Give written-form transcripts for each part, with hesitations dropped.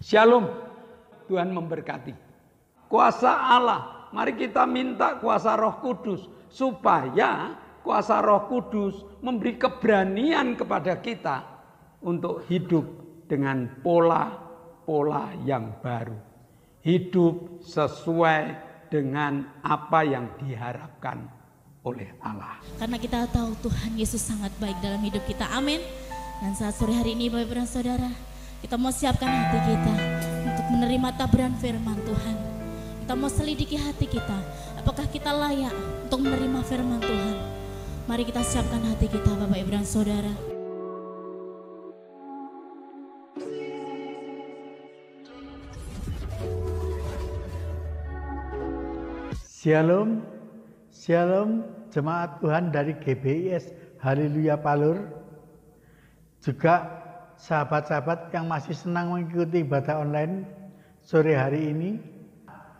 Shalom, Tuhan memberkati. Kuasa Allah, mari kita minta kuasa Roh Kudus supaya kuasa Roh Kudus memberi keberanian kepada kita untuk hidup dengan pola-pola yang baru. Hidup sesuai dengan apa yang diharapkan oleh Allah. Karena kita tahu Tuhan Yesus sangat baik dalam hidup kita. Amin. Dan saat sore hari ini Bapak Ibu dan Saudara, kita mau siapkan hati kita untuk menerima taburan firman Tuhan. Kita mau selidiki hati kita, apakah kita layak untuk menerima firman Tuhan. Mari kita siapkan hati kita Bapak Ibu dan Saudara. Shalom, shalom jemaat Tuhan dari GBIS Haleluya Palur. Juga sahabat-sahabat yang masih senang mengikuti ibadah online sore hari ini,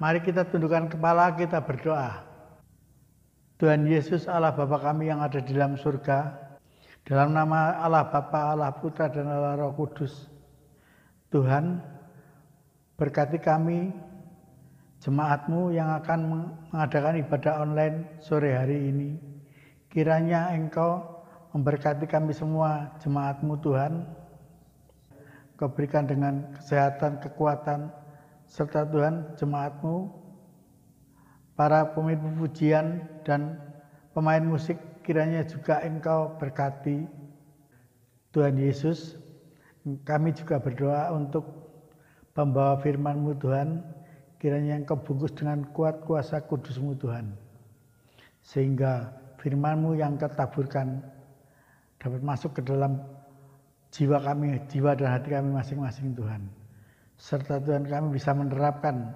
mari kita tundukkan kepala, kita berdoa. Tuhan Yesus Allah Bapa kami yang ada di dalam surga, dalam nama Allah Bapa, Allah Putra dan Allah Roh Kudus, Tuhan berkati kami, jemaat-Mu yang akan mengadakan ibadah online sore hari ini. Kiranya Engkau memberkati kami semua, jemaat-Mu Tuhan. Kau berikan dengan kesehatan, kekuatan, serta Tuhan jemaat-Mu, para pemimpin pujian dan pemain musik, kiranya juga Engkau berkati. Tuhan Yesus, kami juga berdoa untuk pembawa firman-Mu Tuhan, kiranya Engkau bungkus dengan kuat kuasa kudus-Mu Tuhan, sehingga firman-Mu yang ketaburkan dapat masuk ke dalam jiwa kami, jiwa dan hati kami masing-masing Tuhan. Serta Tuhan kami bisa menerapkan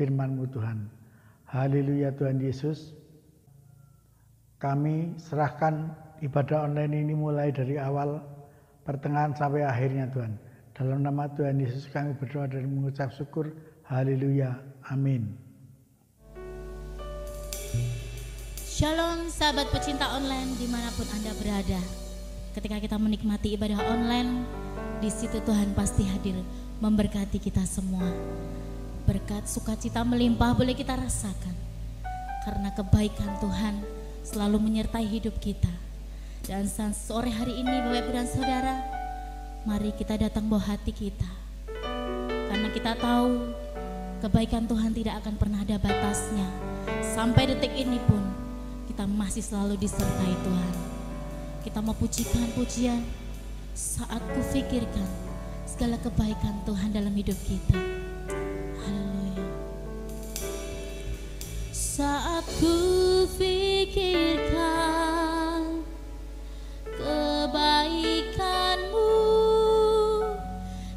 firman-Mu Tuhan. Haleluya Tuhan Yesus. Kami serahkan ibadah online ini mulai dari awal, pertengahan sampai akhirnya Tuhan. Dalam nama Tuhan Yesus kami berdoa dan mengucap syukur. Haleluya. Amin. Shalom sahabat pecinta online dimanapun Anda berada. Ketika kita menikmati ibadah online, di situ Tuhan pasti hadir memberkati kita semua. Berkat sukacita melimpah boleh kita rasakan, karena kebaikan Tuhan selalu menyertai hidup kita. Dan sore hari ini Bapak Ibu dan Saudara, mari kita datang bawa hati kita, karena kita tahu kebaikan Tuhan tidak akan pernah ada batasnya. Sampai detik ini pun kita masih selalu disertai Tuhan. Kita mau pujikan pujian saat kufikirkan segala kebaikan Tuhan dalam hidup kita. Haleluya. Saat kufikirkan kebaikan-Mu,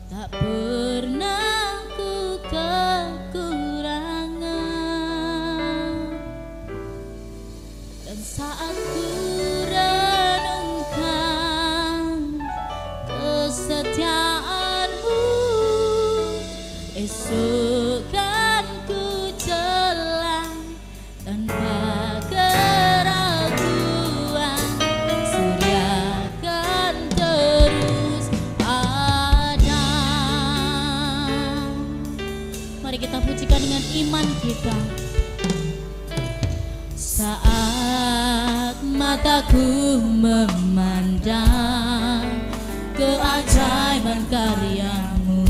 tak pernah ku kekurangan. Dan saat ku kesetiaan-Mu, esok kan ku jalan tanpa keraguan. Surya kan terus ada. Mari kita pujikan dengan iman kita. Saat mataku memandang keajaiban karya-Mu,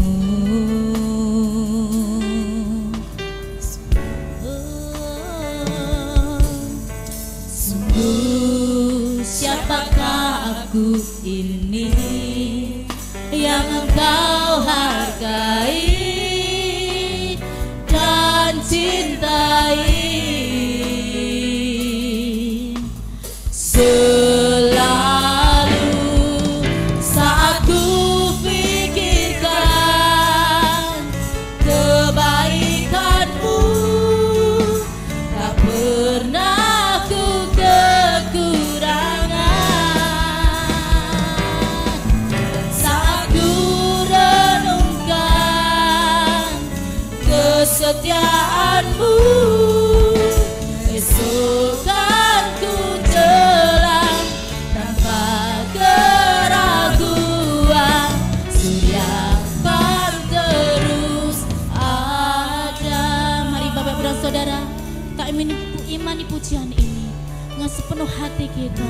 sungguh siapakah aku ini yang Engkau hargai dan cintai. Kesetiaan-Mu, esok kan ku jalan tanpa keraguan. Surya kan terus sepenuh hati kita.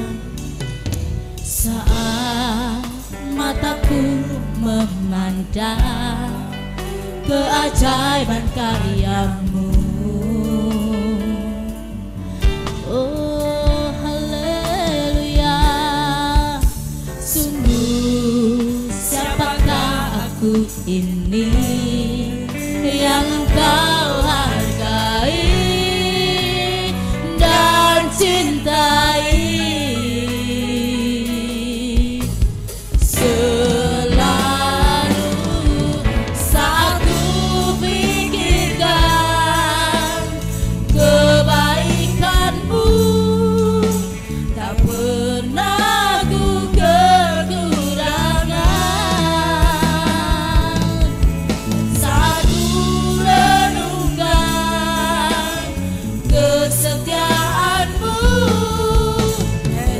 Saat mataku memandang keajaiban karyamu, oh haleluya, sungguh siapakah aku ini yang Engkau hargai dan cintai. Selalu saat ku pikirkan kebaikan-Mu, tak pernah ku kekurangan. Saat ku renungkan kesetiaan-Mu,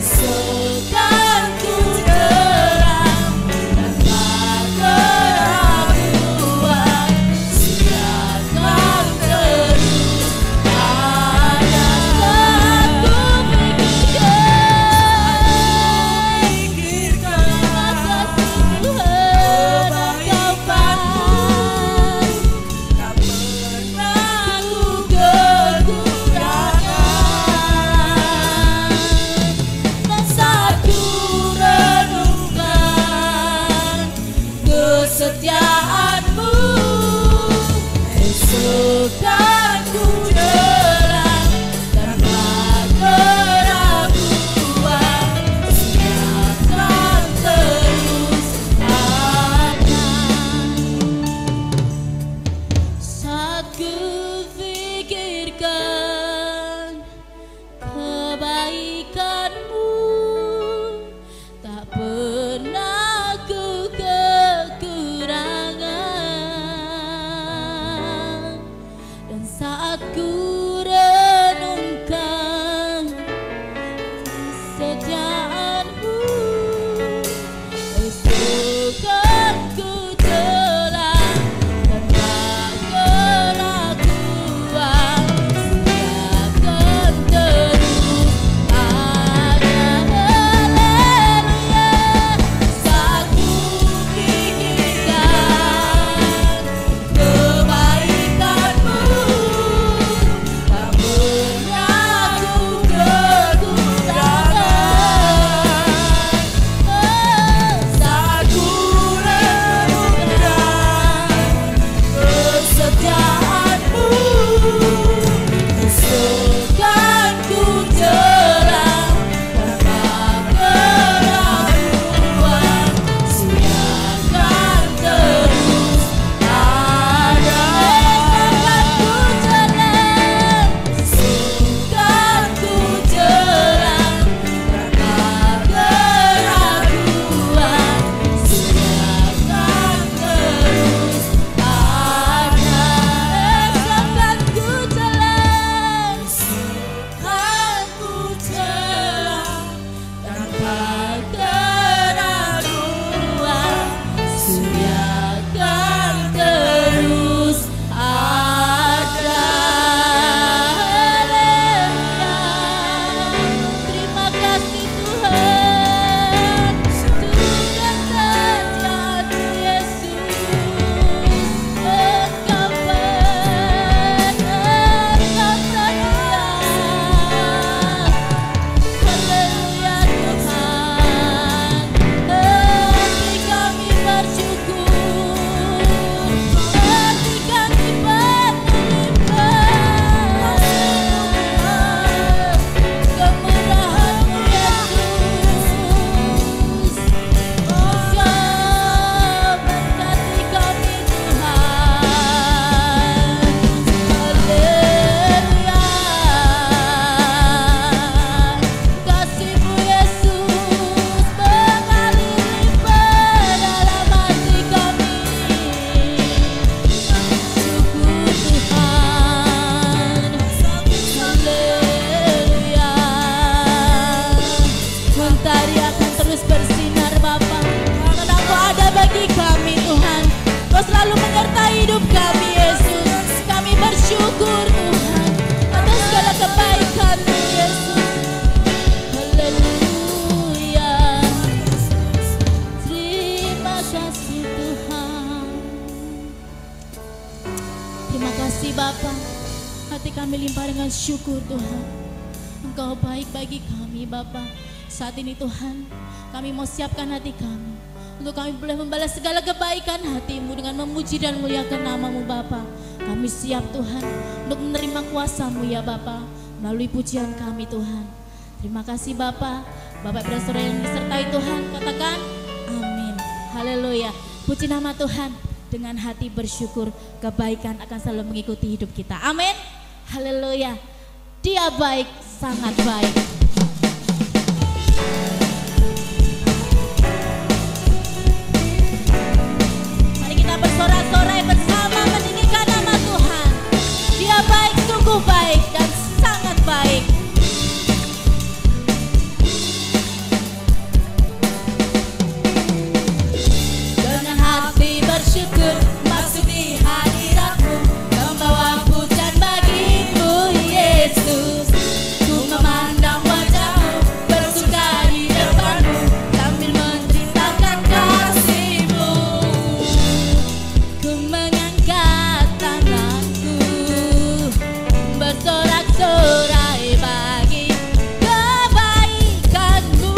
esok kan ku terang tanpa keraguan. Siapkan terus ada aku pikirkan Tuhan Engkau baik, tak pernah ku kekurangan. Dan saat ku renungkan kesetiaan-Mu, esok kan ku terang tanpa keraguan. Siapkan terus ada. Saat ku pikirkan kebaikan-Mu, tak pernah ku kekurangan. Terima kasih Bapa. Hati kami limpah dengan syukur Tuhan. Engkau baik bagi kami Bapa. Saat ini Tuhan, kami mau siapkan hati kami untuk kami boleh membalas segala kebaikan hati-Mu dengan memuji dan muliakan nama-Mu Bapa. Kami siap Tuhan untuk menerima kuasa-Mu ya Bapa, melalui pujian kami Tuhan. Terima kasih Bapa. Bapak Ibu dan Saudara yang disertai Tuhan, katakan amin. Haleluya. Puji nama Tuhan. Dengan hati bersyukur, kebaikan akan selalu mengikuti hidup kita. Amin. Haleluya. Dia baik, sangat baik. Mari kita bersorak-sorai bersama meninggikan nama Tuhan. Dia baik, sungguh baik dan sangat baik. Dengan hati bersyukur masuk di hadirat-Mu, membawa pujian bagi-Mu Yesus. Ku memandang wajah-Mu, bersuka di depan-Mu, sambil menceritakan kasih-Mu. Ku mengangkat tanganku, bersorak-sorai bagi kebaikan-Mu.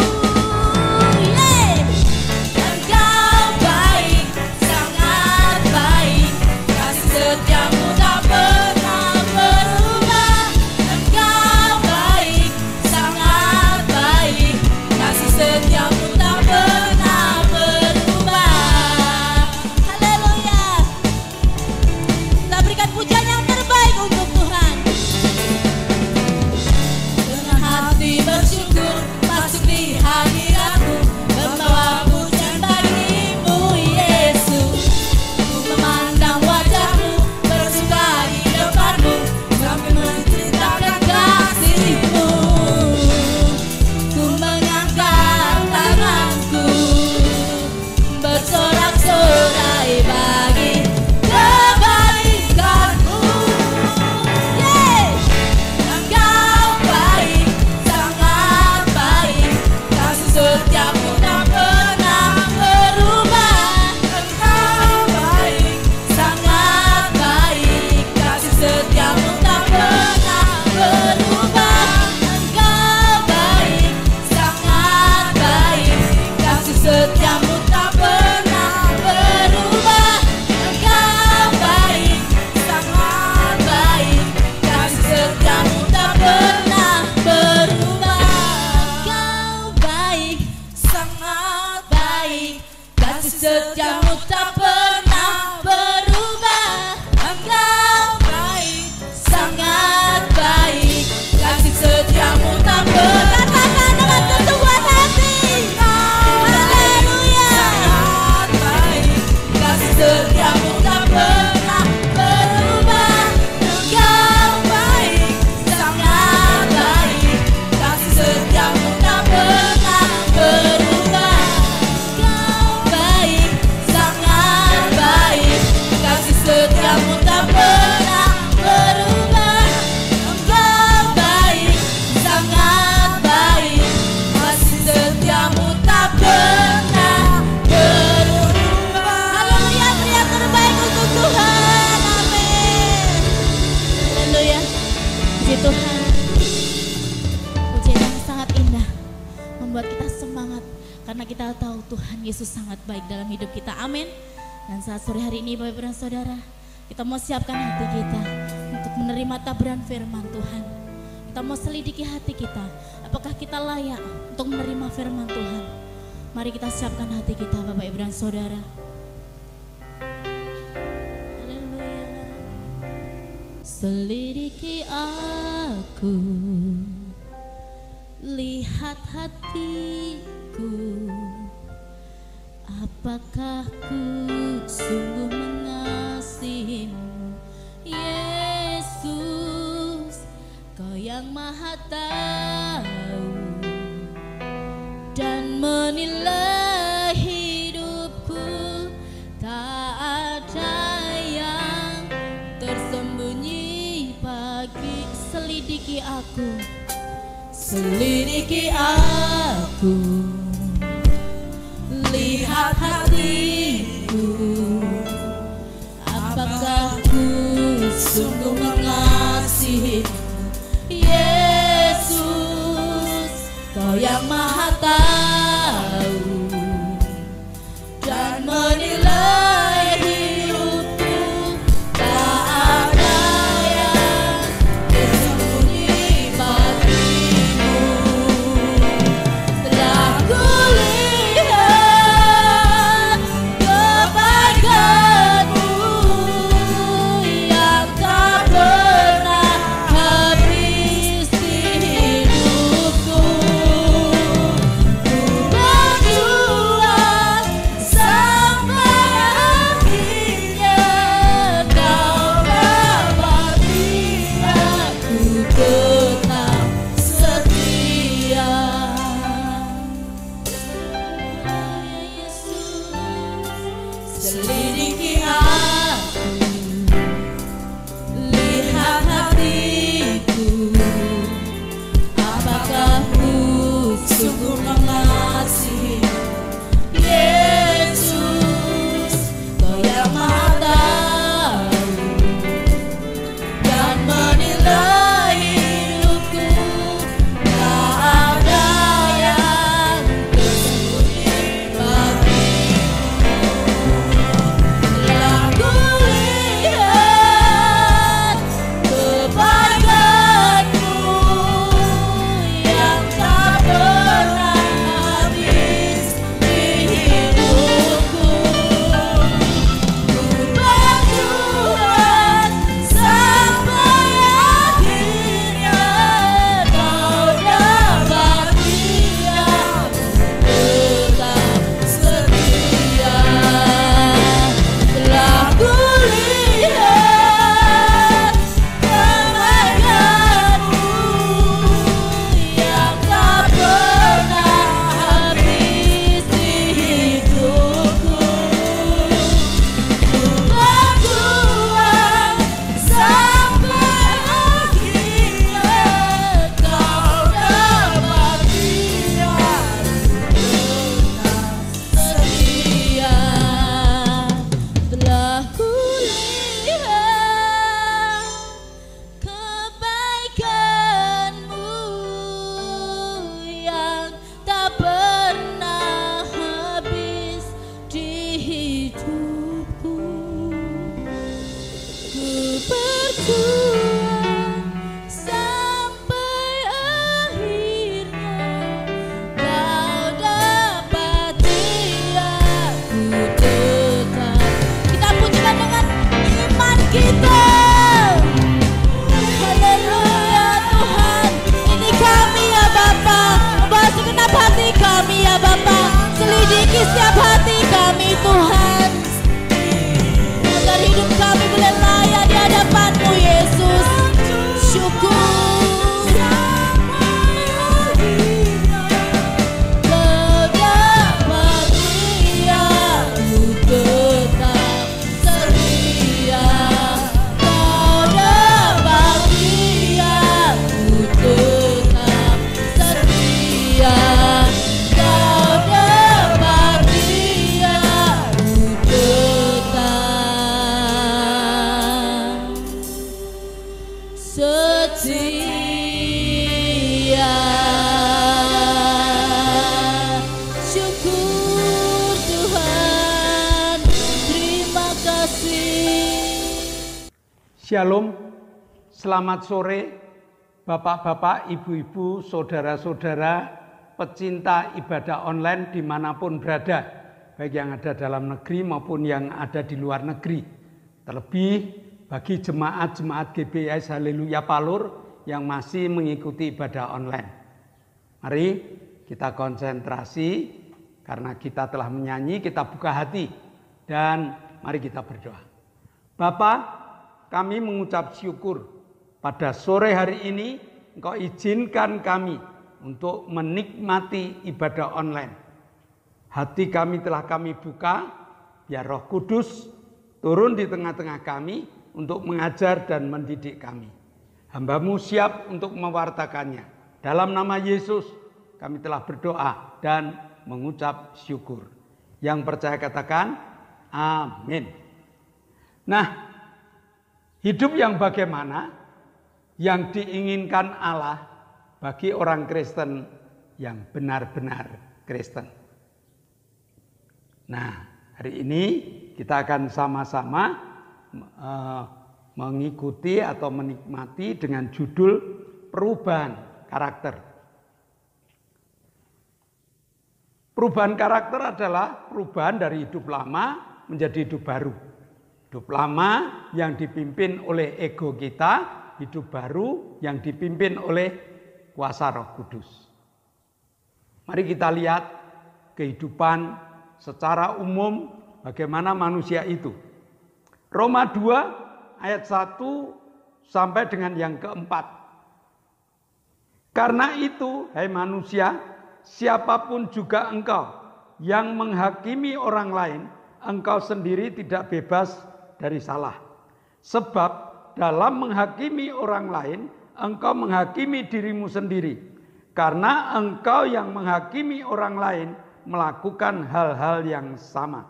Engkau baik, sangat baik, kasih setiamu tak pernah berubah. Engkau baik, sangat baik, kasih setiamu tak pernah berubah. Haleluya. Kita berikan pujian yang terbaik untuk Tuhan. Dengan hati bersyukur masuk di hadirat-Mu, membawa pujian bagi-Mu Yesus. Ku memandang wajah-Mu, bersuka di depan-Mu, sambil menceritakan kasih-Mu. Ku mengangkat tanganku, bersorak-sorai bagi kebaikan-Mu. Engkau baik, sangat baik, kasih setiamu tak pernah berubah. Engkau baik, sangat baik, kasih setiamu tak pernah berubah. Engkau baik, sangat baik, kasih setiamu tak pernah berubah. Engkau baik, sangat baik, kasih setiamu tak pernah berubah. Engkau baik, sangat baik, kasih setiamu tak pernah berubah. Engkau baik, sangat baik, kasih setiamu tak pernah. Katakan dengan kesungguhan hati. Haleluya. Sangat baik, kasih setiamu tak pernah berubah. Engkau baik, sangat baik, kasih setiamu tak pernah berubah. Engkau baik, sangat baik, kasih setiamu tak pernah berubah. Engkau baik, sangat baik, kasih setiamu tak pernah berubah. Haleluya, beri yang terbaik untuk Tuhan. Amin. Haleluya. Puji Tuhan. Pujian yang sangat indah membuat kita semangat karena kita tahu Tuhan Yesus sangat baik dalam hidup kita. Amin. Dan saat sore hari ini Bapak Ibu dan Saudara, kita mau siapkan hati kita untuk menerima taburan firman Tuhan. Kita mau selidiki hati kita, apakah kita layak untuk menerima firman Tuhan. Mari kita siapkan hati kita Bapak Ibu dan Saudara. Haleluya. Selidiki aku, lihat hatiku, apakah ku sungguh mengasihimu Yesus. Kau yang maha tahu dan menilai hidupku, tak ada yang tersembunyi bagi. Selidiki aku, selidiki aku, lihat hatiku, apakah ku yang maha tahu dan menilai hidupku. Tak ada yang tersembunyi bagimu. Telah kulihat kebaikan-Mu yang tak pernah habis di hidupku. Ku berjuang sampai akhirnya Kau dapati aku tetap setia. Selidiki aku, lihat hatiku, apakah ku sungguh mengasihi Yesus. Kau yang maha tahu dan menilai hidupku. Tak ada yang tersembunyi bagimu. Telah kulihat kebaikan-Mu yang tak pernah habis di hidupku. Ku berjuang sampai akhirnya Kau dapati aku tetap setia. Telah kulihat kebaikan-Mu yang tak pernah habis di hidupku. Ku berjuang sampai akhirnya Kau dapati aku tetap setia. Telah kulihat kebaikan-Mu yang tak pernah habis di hidupku. Ku berjuang sampai akhirnya Kau dapati aku tetap. Kita pujikan dengan iman kita. Haleluya Tuhan. Ini kami ya Bapa. Membahas segenap hati kami ya Bapa. Selidiki setiap hati kami Tuhan, agar hidup kami boleh layak di hadapan-Mu Yesus. Syukur Kau dapati aku tetap setia. Kau dapati aku tetap setia. Kau dapati aku tetap setia. Syukur Tuhan, terima kasih. Shalom, selamat sore Bapak-bapak, Ibu-ibu, Saudara-saudara, pecinta ibadah online dimanapun berada, baik yang ada dalam negeri maupun yang ada di luar negeri. Terlebih bagi jemaat-jemaat GBIS Haleluya Palur yang masih mengikuti ibadah online. Mari kita konsentrasi karena kita telah menyanyi, kita buka hati dan mari kita berdoa. Bapa, kami mengucap syukur pada sore hari ini Engkau izinkan kami untuk menikmati ibadah online. Hati kami telah kami buka, biar Roh Kudus turun di tengah-tengah kami untuk mengajar dan mendidik kami. Hamba-Mu siap untuk mewartakannya. Dalam nama Yesus kami telah berdoa dan mengucap syukur. Yang percaya katakan amin. Nah, hidup yang bagaimana yang diinginkan Allah bagi orang Kristen yang benar-benar Kristen. Nah, hari ini kita akan sama-sama mengikuti atau menikmati dengan judul perubahan karakter. Perubahan karakter adalah perubahan dari hidup lama menjadi hidup baru. Hidup lama yang dipimpin oleh ego kita, hidup baru yang dipimpin oleh kuasa Roh Kudus. Mari kita lihat kehidupan secara umum bagaimana manusia itu. Roma 2 ayat 1 sampai dengan yang keempat. Karena itu, hai manusia, siapapun juga engkau yang menghakimi orang lain, engkau sendiri tidak bebas dari salah. Sebab dalam menghakimi orang lain, engkau menghakimi dirimu sendiri. Karena engkau yang menghakimi orang lain melakukan hal-hal yang sama.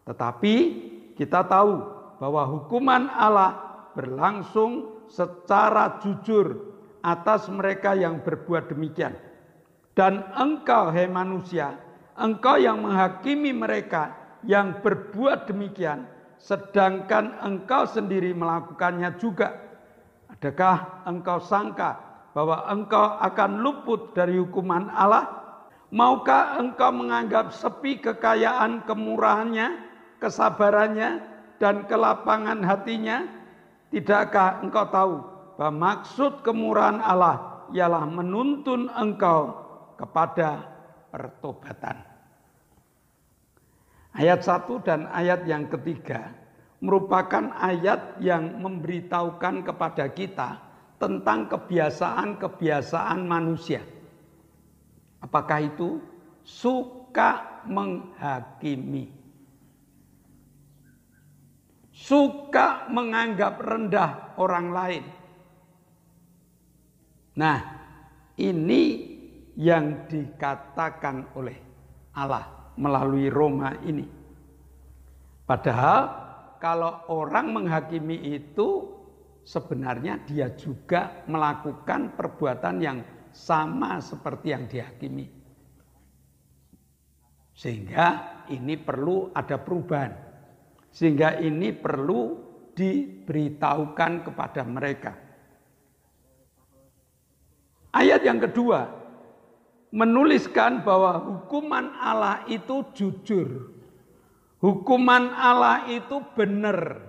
Tetapi kita tahu bahwa hukuman Allah berlangsung secara jujur atas mereka yang berbuat demikian. Dan engkau, hai manusia, engkau yang menghakimi mereka yang berbuat demikian, sedangkan engkau sendiri melakukannya juga. Adakah engkau sangka bahwa engkau akan luput dari hukuman Allah? Maukah engkau menganggap sepi kekayaan kemurahannya, kesabarannya, dan kelapangan hatinya? Tidakkah engkau tahu bahwa maksud kemurahan Allah ialah menuntun engkau kepada pertobatan? Ayat 1 dan ayat yang ketiga merupakan ayat yang memberitahukan kepada kita tentang kebiasaan-kebiasaan manusia. Apakah itu? Suka menghakimi. Suka menganggap rendah orang lain. Nah, ini yang dikatakan oleh Allah melalui Roma ini. Padahal kalau orang menghakimi itu sebenarnya dia juga melakukan perbuatan yang sama seperti yang dihakimi. Sehingga ini perlu ada perubahan. Sehingga ini perlu diberitahukan kepada mereka. Ayat yang kedua menuliskan bahwa hukuman Allah itu jujur. Hukuman Allah itu benar.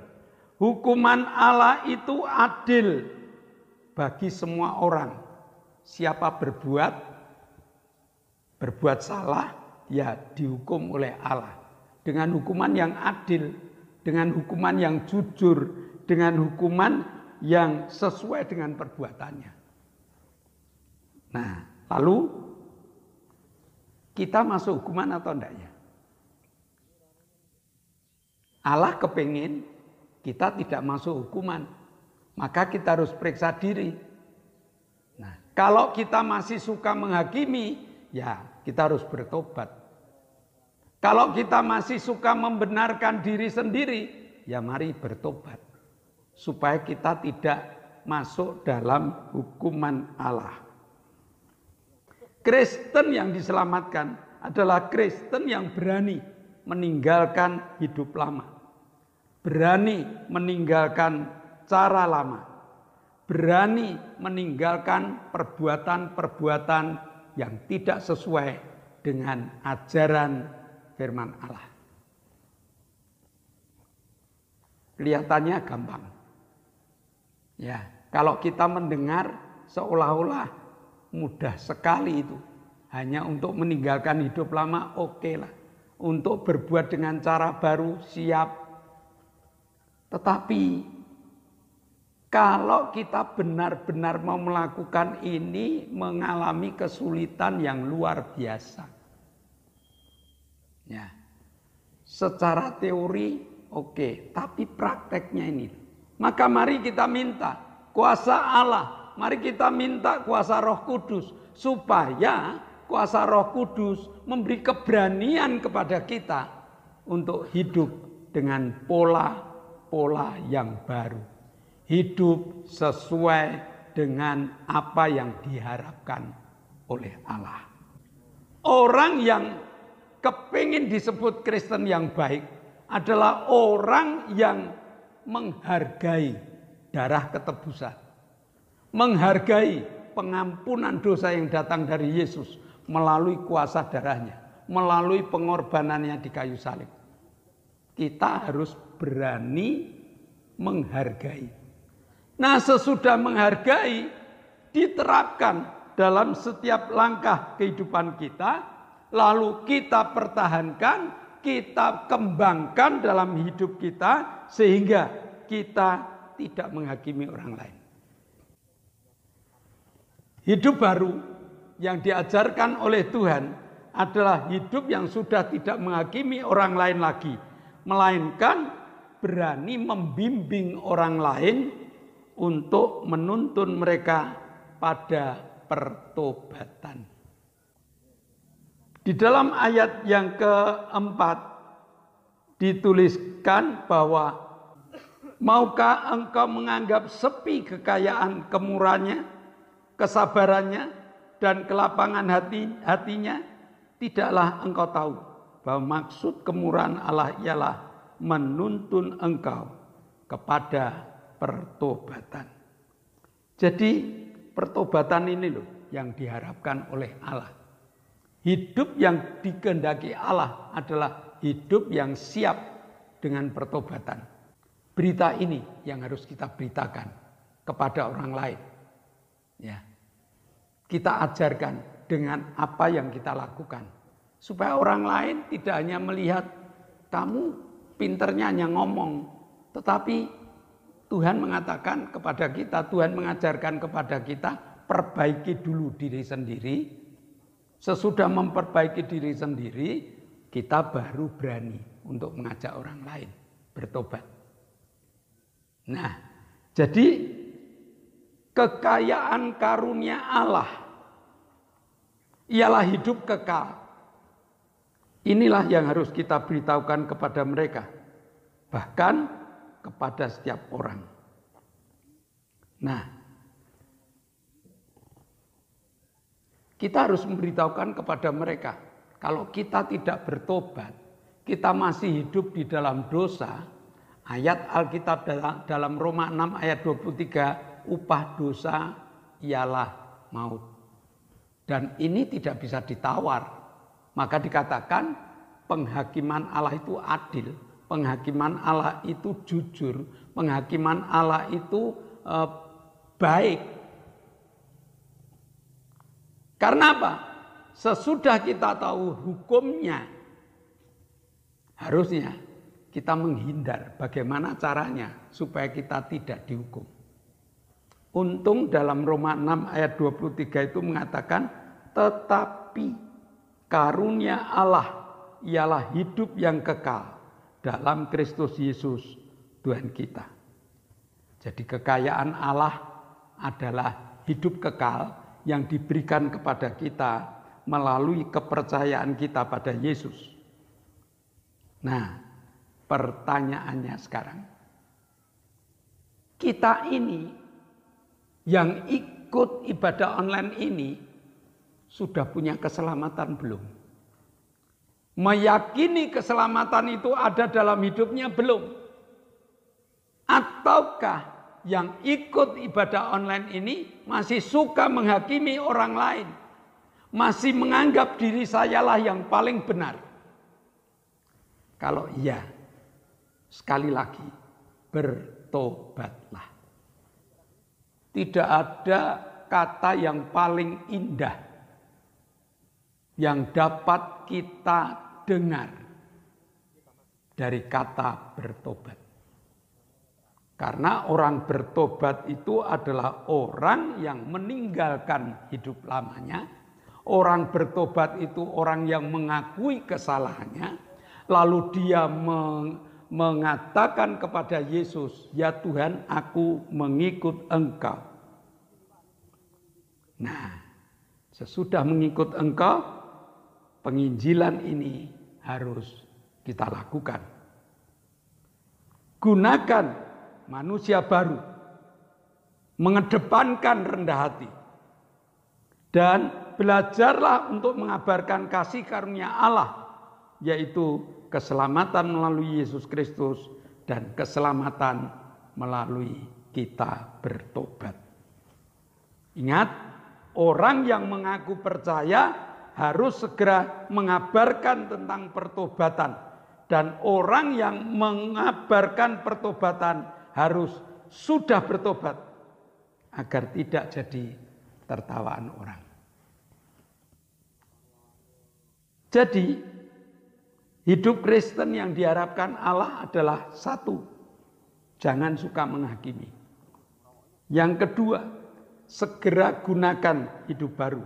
Hukuman Allah itu adil bagi semua orang. Siapa berbuat salah, ya dihukum oleh Allah. Dengan hukuman yang adil, dengan hukuman yang jujur, dengan hukuman yang sesuai dengan perbuatannya. Nah, lalu kita masuk hukuman atau enggak ya? Allah kepingin kita tidak masuk hukuman, maka kita harus periksa diri. Nah, kalau kita masih suka menghakimi, ya kita harus bertobat. Kalau kita masih suka membenarkan diri sendiri, ya mari bertobat. Supaya kita tidak masuk dalam hukuman Allah. Kristen yang diselamatkan adalah Kristen yang berani meninggalkan hidup lama. Berani meninggalkan cara lama. Berani meninggalkan perbuatan-perbuatan yang tidak sesuai dengan ajaran firman Allah. Kelihatannya gampang. Ya, kalau kita mendengar seolah-olah mudah sekali itu. Hanya untuk meninggalkan hidup lama, oke lah. Untuk berbuat dengan cara baru, siap. Tetapi kalau kita benar-benar mau melakukan ini, mengalami kesulitan yang luar biasa. Ya, secara teori oke, tapi prakteknya ini. Maka mari kita minta kuasa Allah, mari kita minta kuasa Roh Kudus supaya kuasa Roh Kudus memberi keberanian kepada kita untuk hidup dengan pola-pola yang baru. Hidup sesuai dengan apa yang diharapkan oleh Allah. Orang yang kepingin disebut Kristen yang baik adalah orang yang menghargai darah ketebusan. Menghargai pengampunan dosa yang datang dari Yesus melalui kuasa darahnya, melalui pengorbanannya di kayu salib. Kita harus berani menghargai. Nah, sesudah menghargai, diterapkan dalam setiap langkah kehidupan kita, lalu kita pertahankan, kita kembangkan dalam hidup kita, sehingga kita tidak menghakimi orang lain. Hidup baru yang diajarkan oleh Tuhan adalah hidup yang sudah tidak menghakimi orang lain lagi, melainkan berani membimbing orang lain untuk menuntun mereka pada pertobatan. Di dalam ayat yang keempat dituliskan bahwa maukah engkau menganggap sepi kekayaan kemurahannya, kesabarannya, dan kelapangan hatinya? Tidaklah engkau tahu bahwa maksud kemurahan Allah ialah menuntun engkau kepada pertobatan. Jadi pertobatan ini loh yang diharapkan oleh Allah. Hidup yang dikehendaki Allah adalah hidup yang siap dengan pertobatan. Berita ini yang harus kita beritakan kepada orang lain. Ya. Kita ajarkan dengan apa yang kita lakukan. Supaya orang lain tidak hanya melihat kamu pinternya hanya ngomong. Tetapi Tuhan mengatakan kepada kita, Tuhan mengajarkan kepada kita, perbaiki dulu diri sendiri. Sesudah memperbaiki diri sendiri, kita baru berani untuk mengajak orang lain bertobat. Nah, jadi kekayaan karunia Allah ialah hidup kekal. Inilah yang harus kita beritahukan kepada mereka, bahkan kepada setiap orang. Nah, kita harus memberitahukan kepada mereka, kalau kita tidak bertobat, kita masih hidup di dalam dosa. Ayat Alkitab dalam Roma 6 ayat 23, upah dosa ialah maut. Dan ini tidak bisa ditawar. Maka dikatakan penghakiman Allah itu adil, penghakiman Allah itu jujur, penghakiman Allah itu baik. Karena apa? Sesudah kita tahu hukumnya, harusnya kita menghindar bagaimana caranya supaya kita tidak dihukum. Untung dalam Roma 6 ayat 23 itu mengatakan, tetapi karunia Allah ialah hidup yang kekal dalam Kristus Yesus Tuhan kita. Jadi kekayaan Allah adalah hidup kekal yang diberikan kepada kita melalui kepercayaan kita pada Yesus. Nah, pertanyaannya sekarang, kita ini yang ikut ibadah online ini sudah punya keselamatan belum? Meyakini keselamatan itu ada dalam hidupnya belum? Ataukah yang ikut ibadah online ini masih suka menghakimi orang lain? Masih menganggap diri sayalah yang paling benar? Kalau iya, sekali lagi, bertobatlah. Tidak ada kata yang paling indah yang dapat kita dengar dari kata bertobat. Karena orang bertobat itu adalah orang yang meninggalkan hidup lamanya. Orang bertobat itu orang yang mengakui kesalahannya. Lalu dia mengatakan kepada Yesus, ya Tuhan, aku mengikut Engkau. Nah, sesudah mengikut Engkau, penginjilan ini harus kita lakukan. Gunakan manusia baru, mengedepankan rendah hati, dan belajarlah untuk mengabarkan kasih karunia Allah, yaitu keselamatan melalui Yesus Kristus dan keselamatan melalui kita bertobat. Ingat, orang yang mengaku percaya harus segera mengabarkan tentang pertobatan, dan orang yang mengabarkan pertobatan harus sudah bertobat agar tidak jadi tertawaan orang. Jadi, hidup Kristen yang diharapkan Allah adalah satu, jangan suka menghakimi. Yang kedua, segera gunakan hidup baru.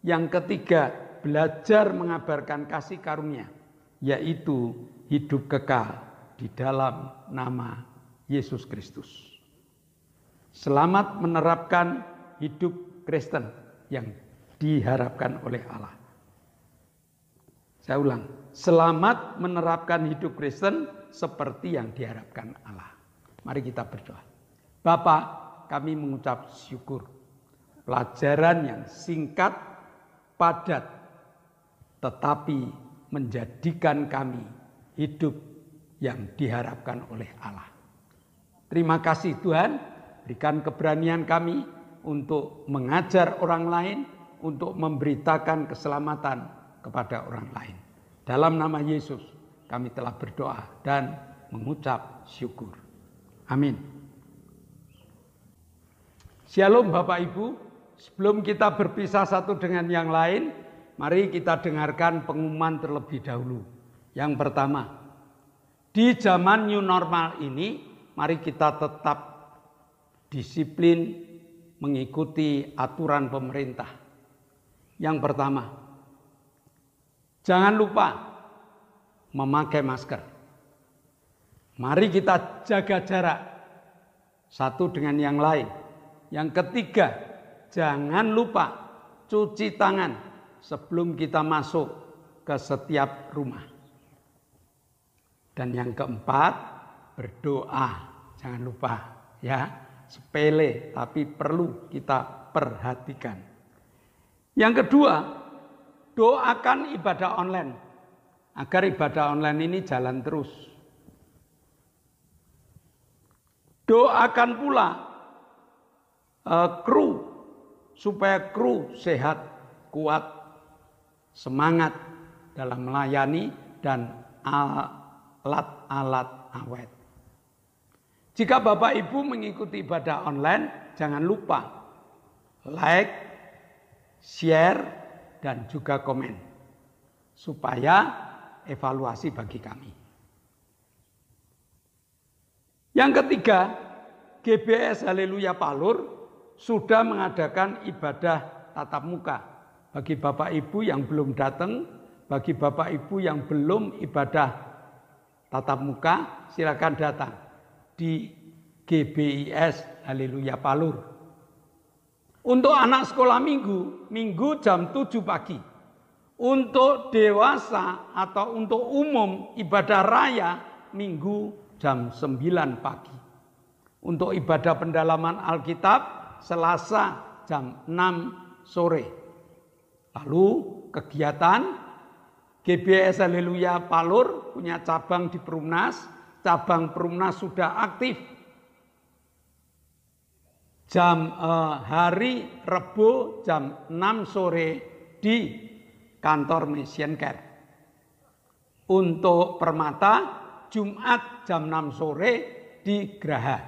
Yang ketiga, belajar mengabarkan kasih karunia, yaitu hidup kekal di dalam nama Yesus Kristus. Selamat menerapkan hidup Kristen yang diharapkan oleh Allah. Saya ulang, selamat menerapkan hidup Kristen seperti yang diharapkan Allah. Mari kita berdoa. Bapa, kami mengucap syukur. Pelajaran yang singkat, padat, tetapi menjadikan kami hidup yang diharapkan oleh Allah. Terima kasih Tuhan, berikan keberanian kami untuk mengajar orang lain, untuk memberitakan keselamatan kepada orang lain. Dalam nama Yesus kami telah berdoa dan mengucap syukur. Amin. Shalom Bapak Ibu, sebelum kita berpisah satu dengan yang lain, mari kita dengarkan pengumuman terlebih dahulu. Yang pertama, di zaman new normal ini, mari kita tetap disiplin mengikuti aturan pemerintah. Yang pertama, jangan lupa memakai masker. Mari kita jaga jarak satu dengan yang lain. Yang ketiga, jangan lupa cuci tangan sebelum kita masuk ke setiap rumah. Dan yang keempat, berdoa. Jangan lupa ya, sepele tapi perlu kita perhatikan. Yang kedua, doakan ibadah online agar ibadah online ini jalan terus. Doakan pula kru supaya kru sehat, kuat, semangat dalam melayani dan alat-alat awet. Jika Bapak Ibu mengikuti ibadah online, jangan lupa like, share, dan juga komen supaya evaluasi bagi kami. Yang ketiga, GBS Haleluya Palur sudah mengadakan ibadah tatap muka. Bagi Bapak Ibu yang belum datang, bagi Bapak Ibu yang belum ibadah tatap muka, silakan datang di GBIS Haleluya Palur. Untuk anak sekolah minggu jam 7 pagi. Untuk dewasa atau untuk umum ibadah raya minggu jam 9 pagi. Untuk ibadah pendalaman Alkitab Selasa jam 6 sore. Lalu kegiatan GBS Haleluya Palur punya cabang di Perumnas. Cabang Perumnas sudah aktif. Hari Rebo jam 6 sore di kantor Mission Care. Untuk Permata Jumat jam 6 sore di Graha.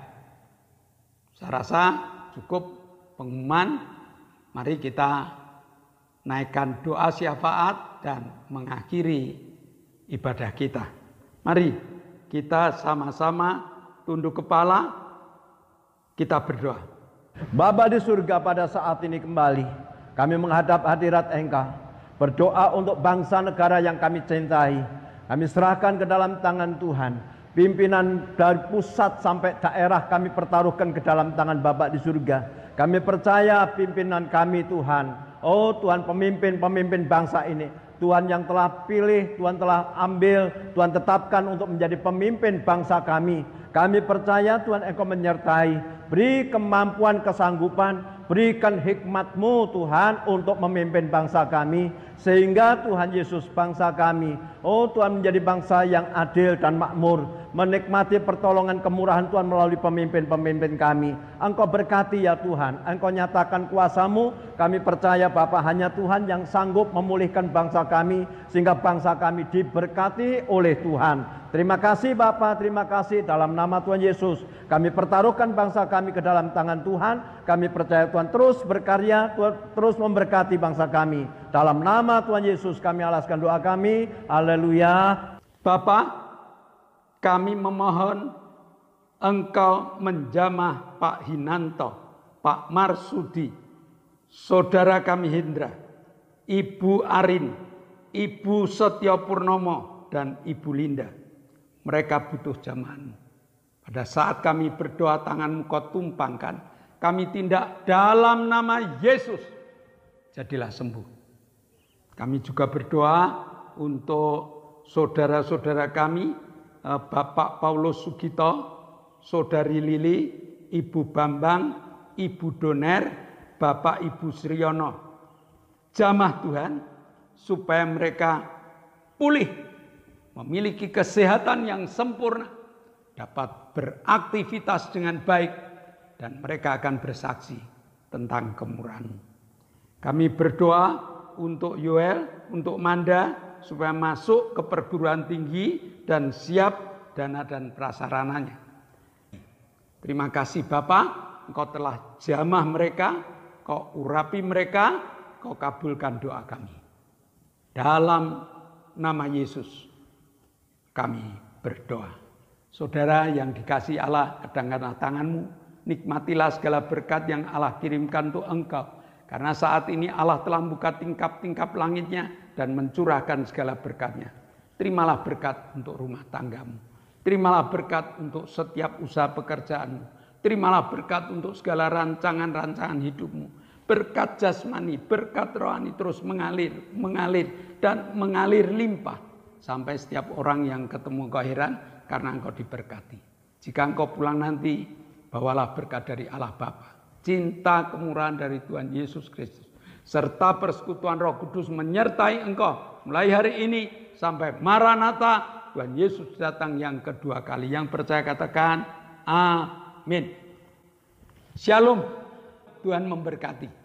Saya rasa cukup pengumuman. Mari kita naikkan doa syafaat dan mengakhiri ibadah kita. Mari kita sama-sama tunduk kepala, kita berdoa. Bapa di surga, pada saat ini kembali kami menghadap hadirat Engkau, berdoa untuk bangsa negara yang kami cintai. Kami serahkan ke dalam tangan Tuhan. Pimpinan dari pusat sampai daerah kami pertaruhkan ke dalam tangan Bapa di surga. Kami percaya pimpinan kami Tuhan. Oh Tuhan, pemimpin bangsa ini, Tuhan yang telah pilih, Tuhan telah ambil, Tuhan tetapkan untuk menjadi pemimpin bangsa kami. Kami percaya Tuhan Engkau menyertai, beri kemampuan, kesanggupan, Berikan hikmat-Mu Tuhan untuk memimpin bangsa kami, sehingga Tuhan Yesus bangsa kami, oh Tuhan, menjadi bangsa yang adil dan makmur, menikmati pertolongan kemurahan Tuhan melalui pemimpin-pemimpin kami. Engkau berkati ya Tuhan, Engkau nyatakan kuasa-Mu. Kami percaya Bapa, hanya Tuhan yang sanggup memulihkan bangsa kami, sehingga bangsa kami diberkati oleh Tuhan. Terima kasih Bapa, terima kasih. Dalam nama Tuhan Yesus, kami pertaruhkan bangsa kami ke dalam tangan Tuhan. Kami percaya Tuhan terus berkarya, Tuhan terus memberkati bangsa kami. Dalam nama Tuhan Yesus kami alaskan doa kami. Haleluya. Bapa, kami memohon Engkau menjamah Pak Hinanto, Pak Marsudi, saudara kami Hendra, Ibu Arin, Ibu Setyo Purnomo, dan Ibu Linda. Mereka butuh jamahan. Pada saat kami berdoa, tangan-Mu Kau tumpangkan. Kami tindak dalam nama Yesus. Jadilah sembuh. Kami juga berdoa untuk saudara-saudara kami, Bapak Paulus Sugito, Saudari Lili, Ibu Bambang, Ibu Doner, Bapak Ibu Sriono. Jamah Tuhan, supaya mereka pulih, memiliki kesehatan yang sempurna, dapat beraktivitas dengan baik, dan mereka akan bersaksi tentang kemurahan. Kami berdoa untuk Yoel, untuk Manda, supaya masuk ke perguruan tinggi dan siap dana dan prasarananya. Terima kasih Bapa, Engkau telah jamah mereka, Kau urapi mereka, Kau kabulkan doa kami. Dalam nama Yesus kami berdoa. Saudara yang dikasihi Allah, kedangkanlah tangan-Mu, nikmatilah segala berkat yang Allah kirimkan untuk engkau. Karena saat ini Allah telah membuka tingkap-tingkap langitnya dan mencurahkan segala berkatnya. Terimalah berkat untuk rumah tanggamu. Terimalah berkat untuk setiap usaha pekerjaanmu. Terimalah berkat untuk segala rancangan-rancangan hidupmu. Berkat jasmani, berkat rohani terus mengalir dan mengalir limpah. Sampai setiap orang yang ketemu engkau heran karena engkau diberkati. Jika engkau pulang nanti, bawalah berkat dari Allah Bapa, cinta kemurahan dari Tuhan Yesus Kristus, serta persekutuan Roh Kudus menyertai engkau mulai hari ini sampai Maranatha, Tuhan Yesus datang yang kedua kali. Yang percaya katakan amin. Shalom. Tuhan memberkati.